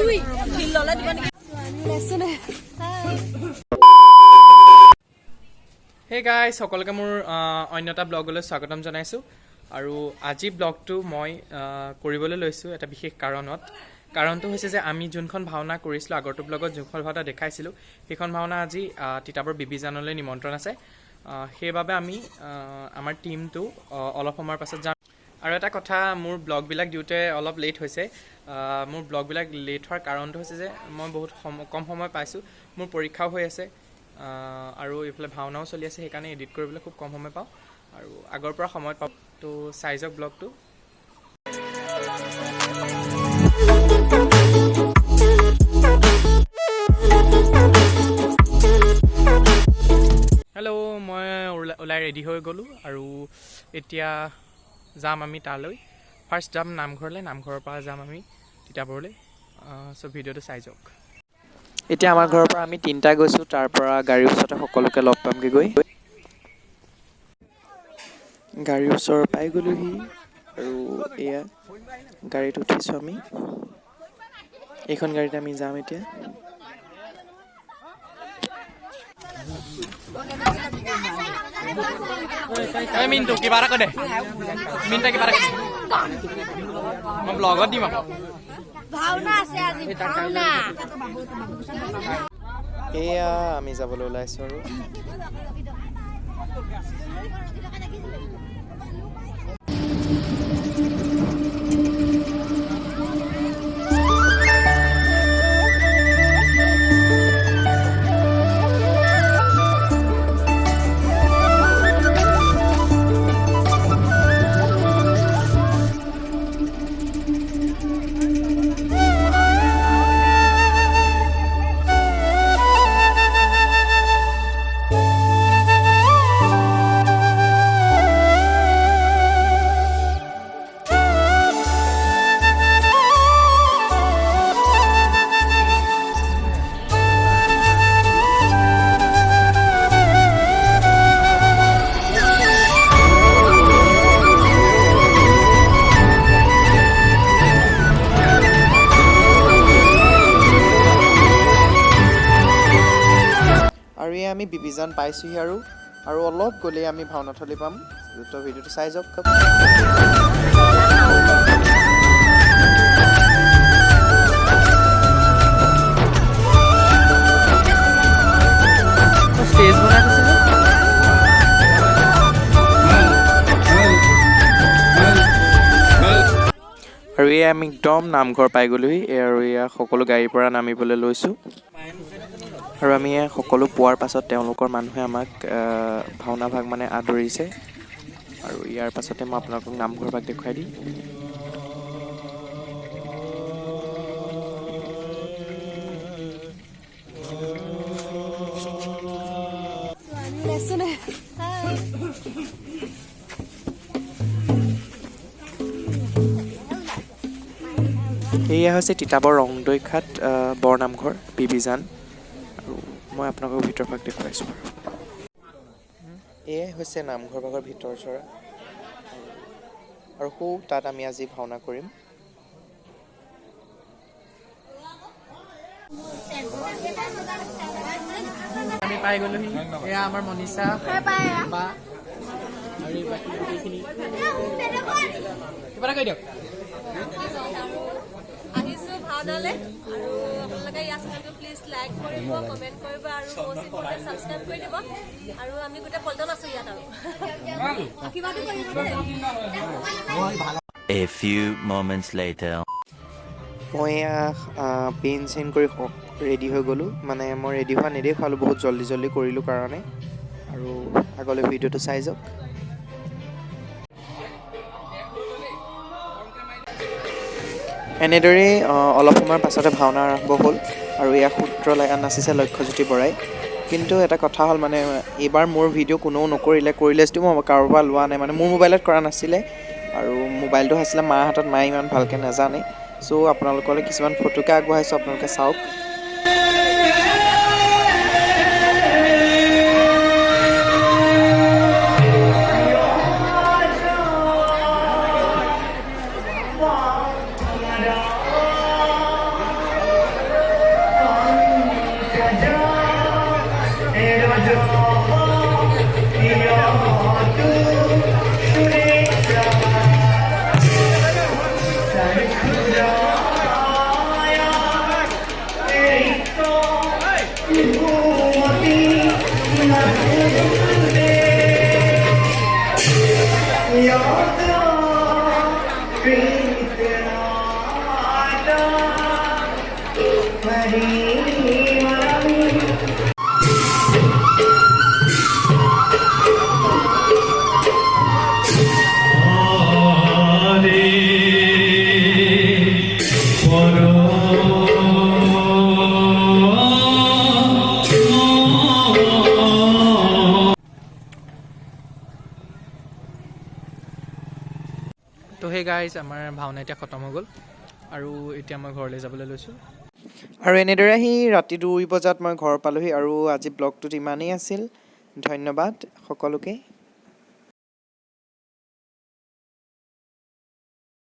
Hey guys, সকলোকে মোৰ অন্য এটা ব্লগলৈ স্বাগতম জনাইছো আৰু আজি ব্লগটো মই কৰিবলৈ লৈছো এটা বিশেষ কাৰণটো হৈছে যে আমি যোনখন ভাওনা কৰিছিলো আগৰটো ব্লগত যোনখন ভাওনা দেখাইছিলো সেইখন ভাওনা আজি তিতাবৰ বিবিজানলৈ নিমন্ত্ৰণ আছে সেইবাবে আমি আমাৰ টিমটো অলপ সময়ৰ পাছত যাম আৰু এটা কথা মোৰ ব্লগবিলাক দিওতে অলপ লেট হৈছে মোৰ ব্লগবিলাক লেট হোৱাৰ কাৰণটো হৈছে যে মই বহুত কম সময় পাইছো মোৰ পৰীক্ষাও হৈ আছে আৰু এইফালে ভাওনাও চলি আছে সেইকাৰণে এডিট কৰিবলৈ খুব কম সময় পাওঁ আৰু আগৰ পৰা সময় পাওঁ তো চাইজক ব্লগটো হেল্ল' মই ওলাই ৰেডি হৈ গ'লোঁ আৰু এতিয়া যাম আমি তালৈ ফাৰ্ষ্ট যাম নামঘৰলৈ নামঘৰৰ পৰা যাম আমি তিতাবৰলৈ চ' ভিডিঅ'টো চাই যাওক এতিয়া আমাৰ ঘৰৰ পৰা আমি তিনিটা গৈছোঁ তাৰ পৰা গাড়ীৰ ওচৰতে সকলোকে লগ পামগৈ গৈ গাড়ীৰ ওচৰ পাই গ'লোহি আৰু এয়া গাড়ীত উঠিছোঁ আমি এইখন গাড়ীত আমি যাম এতিয়া মিনটো কিবা এটা কৈ দে মিনটা কিবা এটা মই ব্লগত দিম আকৌ ভাওনা আছে আজি ভাওনা এয়া আমি যাবলৈ ওলাইছোঁ আৰু আমি বিবিজান পাইছোহি আৰু অলপ গ'লে আমি ভাওনাথলী পাম তো ভিডিঅ'টো চাই যাওক ষ্টেজ বনাই থৈছে আৰু এয়া আমি একদম নামঘৰ পাই গ'লোহি আৰু এয়া সকলো গাড়ীৰ পৰা নামিবলৈ লৈছোঁ আৰু আমি সকলো পোৱাৰ পাছত তেওঁলোকৰ মানুহে আমাক ভাওনা ভাগ মানে আদৰিছে আৰু ইয়াৰ পাছতে মই আপোনালোকক নামঘৰ ভাগ দেখুৱাই দিম এয়া হৈছে তিতাবৰ ৰংদৈঘাট বৰনামঘৰ বিবিজান আৰু মই আপোনালোকক ভিতৰ ভাগ দেখুৱাইছোঁ এয়াই হৈছে নামঘৰ ভাগৰ ভিতৰ চৰা আৰু তাত আমি আজি ভাওনা কৰিম আমি পাই গ'লোহি এয়া আমাৰ মনীষা বা আৰু বাকী গোটেইখিনি কিবা এটা কৈ দিয়ক আহিছোঁ ভাওনালৈ আৰু আপোনালোকে ইয়াৰ চেনেলটো প্লিজ লাইক কৰিব কমেণ্ট কৰিব আৰু most important ছাবস্ক্ৰাইব কৰি দিব আৰু আমি গোটেই পল্টন আছোঁ ইয়াত আৰু কিবাটো কৰিব A few moments later মই পেইন চেইন কৰি ৰেডি হৈ গ'লোঁ মানে মই ৰেডি হোৱা নেদেখুৱালোঁ বহুত জল্দি কৰিলোঁ কাৰণে আৰু আগলৈ ভিডিঅ'টো চাই যাওক এনেদৰে অলপ সময়ৰ পাছতে ভাওনা আৰম্ভ হ'ল আৰু ইয়াৰ সূত্ৰ নাচিছে লক্ষ্যজ্যোতি বৰাই কিন্তু এটা কথা হ'ল মানে এইবাৰ মোৰ ভিডিঅ' কোনেও নকৰিলে যদিও মই কাৰোবাৰ লোৱা নাই মানে মোৰ মোবাইলত কৰা নাছিলে আৰু মোবাইলটো আছিলে মাৰ হাতত মায়ে ইমান ভালকৈ নাজানে চ' আপোনালোকলৈ কিছুমান ফটোকে আগবঢ়াইছোঁ আপোনালোকে চাওক তো সেই গাইজ আমাৰ ভাওনা এতিয়া খতম হৈ গ'ল আৰু এতিয়া মই ঘৰলৈ যাবলৈ লৈছোঁ আৰু এনেদৰে আহি ৰাতি 2 বজাত মই ঘৰ পালোহি আৰু আজি ব্লগটোত ইমানেই আছিল ধন্যবাদ সকলোকে